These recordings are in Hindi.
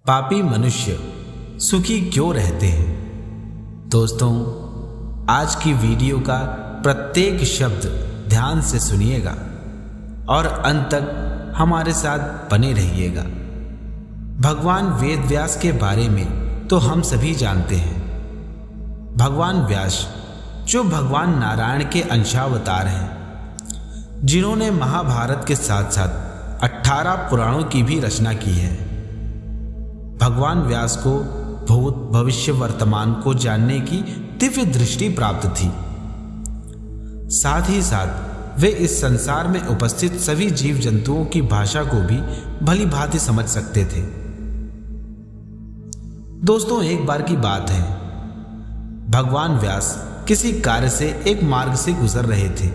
पापी मनुष्य सुखी क्यों रहते हैं। दोस्तों, आज की वीडियो का प्रत्येक शब्द ध्यान से सुनिएगा और अंत तक हमारे साथ बने रहिएगा। भगवान वेद व्यास के बारे में तो हम सभी जानते हैं। भगवान व्यास जो भगवान नारायण के अंशावतार हैं, जिन्होंने महाभारत के साथ साथ 18 पुराणों की भी रचना की है। भगवान व्यास को भूत भविष्य वर्तमान को जानने की दिव्य दृष्टि प्राप्त थी। साथ ही साथ वे इस संसार में उपस्थित सभी जीव जंतुओं की भाषा को भी भली भांति समझ सकते थे। दोस्तों, एक बार की बात है, भगवान व्यास किसी कार्य से एक मार्ग से गुजर रहे थे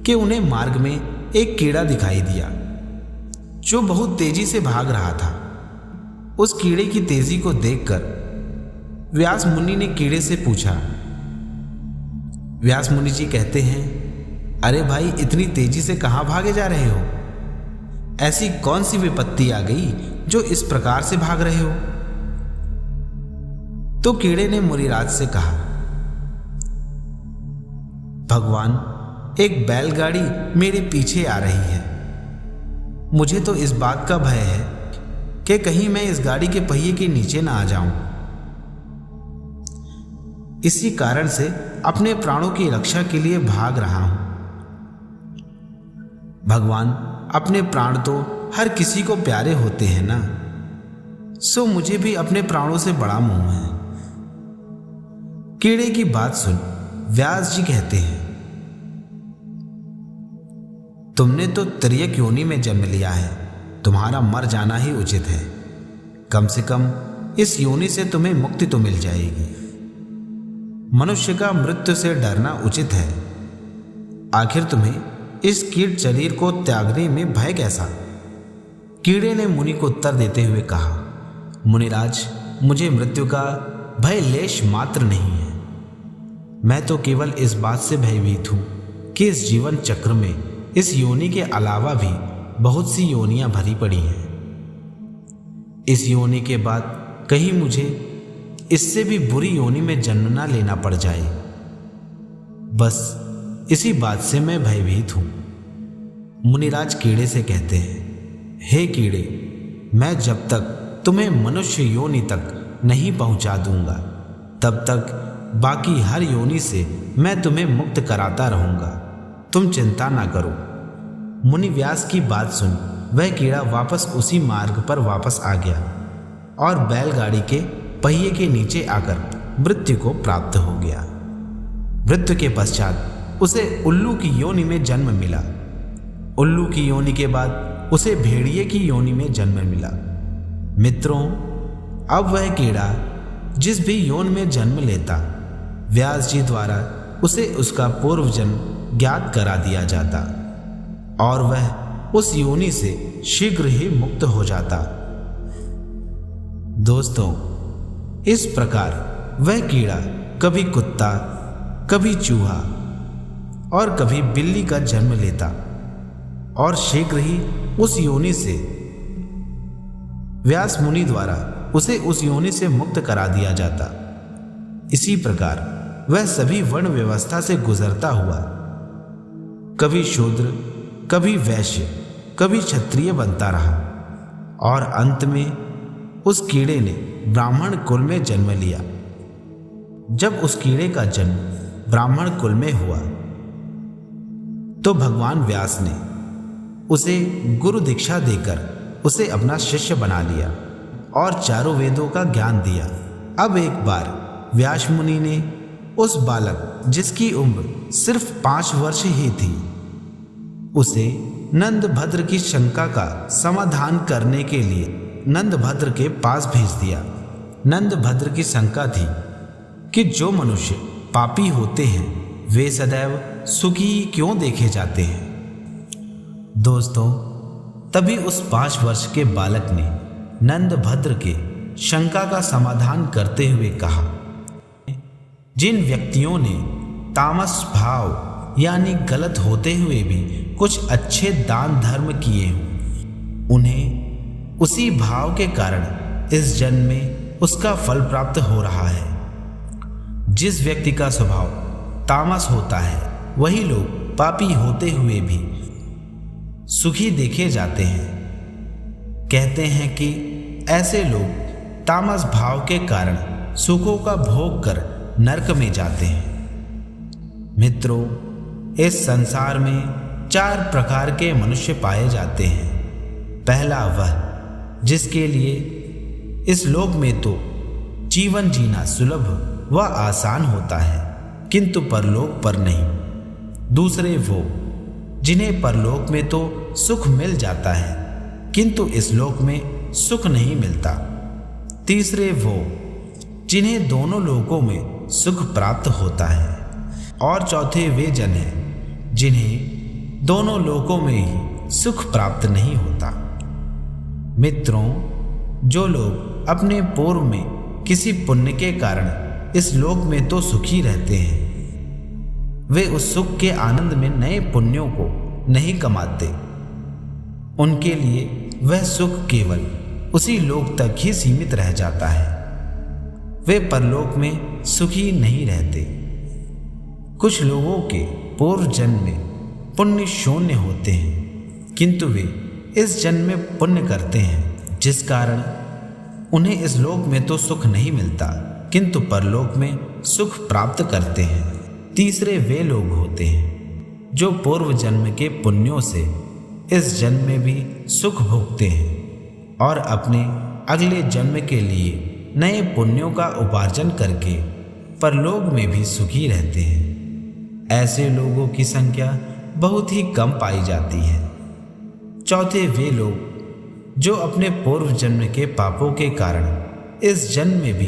कि उन्हें मार्ग में एक कीड़ा दिखाई दिया जो बहुत तेजी से भाग रहा था। उस कीड़े की तेजी को देखकर व्यास मुनि ने कीड़े से पूछा। व्यास मुनि जी कहते हैं, अरे भाई, इतनी तेजी से कहां भागे जा रहे हो? ऐसी कौन सी विपत्ति आ गई जो इस प्रकार से भाग रहे हो? तो कीड़े ने मुनिराज से कहा, भगवान, एक बैलगाड़ी मेरे पीछे आ रही है। मुझे तो इस बात का भय है कि कहीं मैं इस गाड़ी के पहिए के नीचे ना आ जाऊं। इसी कारण से अपने प्राणों की रक्षा के लिए भाग रहा हूं। भगवान, अपने प्राण तो हर किसी को प्यारे होते हैं ना, सो मुझे भी अपने प्राणों से बड़ा मोह है। कीड़े की बात सुन व्यास जी कहते हैं, तुमने तो तिर्यक योनि में जन्म लिया है, तुम्हारा मर जाना ही उचित है। कम से कम इस योनि से तुम्हें मुक्ति तो मिल जाएगी। मनुष्य का मृत्यु से डरना उचित है। आखिर तुम्हें इस कीट शरीर को त्यागने में भय कैसा? कीड़े ने मुनि को उत्तर देते हुए कहा, मुनिराज, मुझे मृत्यु का भय लेश मात्र नहीं है। मैं तो केवल इस बात से भयभीत हूं कि इस जीवन चक्र में इस योनि के अलावा भी बहुत सी योनियां भरी पड़ी हैं। इस योनि के बाद कहीं मुझे इससे भी बुरी योनि में जन्म ना लेना पड़ जाए, बस इसी बात से मैं भयभीत हूं। मुनिराज कीड़े से कहते हैं, हे कीड़े, मैं जब तक तुम्हें मनुष्य योनि तक नहीं पहुंचा दूंगा, तब तक बाकी हर योनि से मैं तुम्हें मुक्त कराता रहूंगा। तुम चिंता ना करो। मुनि व्यास की बात सुन वह कीड़ा वापस उसी मार्ग पर वापस आ गया और बैलगाड़ी के पहिए के नीचे आकर मृत्यु को प्राप्त हो गया। मृत्यु के पश्चात उसे उल्लू की योनि में जन्म मिला। उल्लू की योनि के बाद उसे भेड़िए की योनि में जन्म मिला। मित्रों, अब वह कीड़ा जिस भी योनि में जन्म लेता, व्यास जी द्वारा उसे उसका पूर्व जन्म ज्ञात करा दिया जाता और वह उस योनि से शीघ्र ही मुक्त हो जाता। दोस्तों, इस प्रकार वह कीड़ा कभी कुत्ता, कभी चूहा और कभी बिल्ली का जन्म लेता और शीघ्र ही उस योनि से व्यास मुनि द्वारा उसे उस योनि से मुक्त करा दिया जाता। इसी प्रकार वह सभी वर्ण व्यवस्था से गुजरता हुआ कभी शूद्र, कभी वैश्य, कभी क्षत्रिय बनता रहा और अंत में उस कीड़े ने ब्राह्मण कुल में जन्म लिया। जब उस कीड़े का जन्म ब्राह्मण कुल में हुआ तो भगवान व्यास ने उसे गुरु दीक्षा देकर उसे अपना शिष्य बना लिया और चारों वेदों का ज्ञान दिया। अब एक बार व्यास मुनि ने उस बालक, जिसकी उम्र सिर्फ 5 वर्ष ही थी, उसे नंदभद्र की शंका का समाधान करने के लिए नंदभद्र के पास भेज दिया। नंदभद्र की शंका थी कि जो मनुष्य पापी होते हैं वे सदैव सुखी क्यों देखे जाते हैं। दोस्तों, तभी उस 5 वर्ष के बालक ने नंदभद्र के शंका का समाधान करते हुए कहा, जिन व्यक्तियों ने तामस भाव यानी गलत होते हुए भी कुछ अच्छे दान धर्म किए हों, उन्हें उसी भाव के कारण इस जन्म में उसका फल प्राप्त हो रहा है। जिस व्यक्ति का स्वभाव तामस होता है वही लोग पापी होते हुए भी सुखी देखे जाते हैं। कहते हैं कि ऐसे लोग तामस भाव के कारण सुखों का भोग कर नरक में जाते हैं। मित्रों, इस संसार में 4 प्रकार के मनुष्य पाए जाते हैं। पहला वह जिसके लिए इस लोक में तो जीवन जीना सुलभ व आसान होता है किंतु परलोक पर नहीं। दूसरे वो जिन्हें परलोक में तो सुख मिल जाता है किंतु इस लोक में सुख नहीं मिलता। तीसरे वो जिन्हें दोनों लोकों में सुख प्राप्त होता है। और चौथे वे जन हैं जिन्हें दोनों लोकों में ही सुख प्राप्त नहीं होता। मित्रों, जो लोग अपने पूर्व में किसी पुण्य के कारण इस लोक में तो सुखी रहते हैं, वे उस सुख के आनंद में नए पुण्यों को नहीं कमाते। उनके लिए वह सुख केवल उसी लोक तक ही सीमित रह जाता है। वे परलोक में सुखी नहीं रहते। कुछ लोगों के पूर्व जन्म में पुण्य शून्य होते हैं किंतु वे इस जन्म में पुण्य करते हैं, जिस कारण उन्हें इस लोक में तो सुख नहीं मिलता किंतु परलोक में सुख प्राप्त करते हैं। तीसरे वे लोग होते हैं जो पूर्व जन्म के पुण्यों से इस जन्म में भी सुख भोगते हैं और अपने अगले जन्म के लिए नए पुण्यों का उपार्जन करके परलोक में भी सुखी रहते हैं। ऐसे लोगों की संख्या बहुत ही कम पाई जाती है। चौथे वे लोग जो अपने पूर्व जन्म के पापों के कारण इस जन्म में भी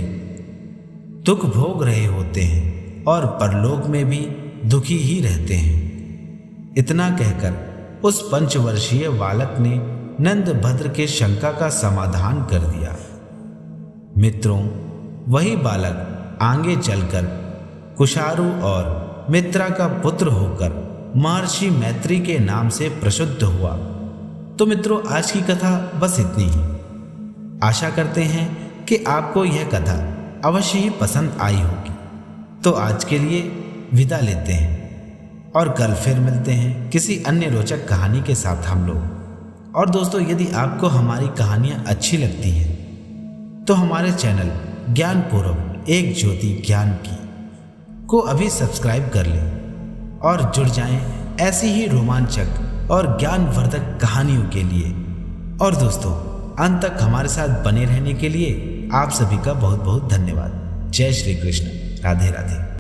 दुख भोग रहे होते हैं और परलोक में भी दुखी ही रहते हैं। इतना कहकर उस 5 वर्षीय बालक ने नंद भद्र के शंका का समाधान कर दिया। मित्रों, वही बालक आगे चलकर कुशारु और मित्रा का पुत्र होकर महर्षि मैत्री के नाम से प्रसिद्ध हुआ। तो मित्रों, आज की कथा बस इतनी ही। आशा करते हैं कि आपको यह कथा अवश्य ही पसंद आई होगी। तो आज के लिए विदा लेते हैं और कल फिर मिलते हैं किसी अन्य रोचक कहानी के साथ हम लोग। और दोस्तों, यदि आपको हमारी कहानियाँ अच्छी लगती हैं तो हमारे चैनल ज्ञानपूर्व एक ज्योति ज्ञान की को अभी सब्सक्राइब कर लें और जुड़ जाएं ऐसी ही रोमांचक और ज्ञानवर्धक कहानियों के लिए। और दोस्तों, अंत तक हमारे साथ बने रहने के लिए आप सभी का बहुत बहुत धन्यवाद। जय श्री कृष्ण। राधे राधे।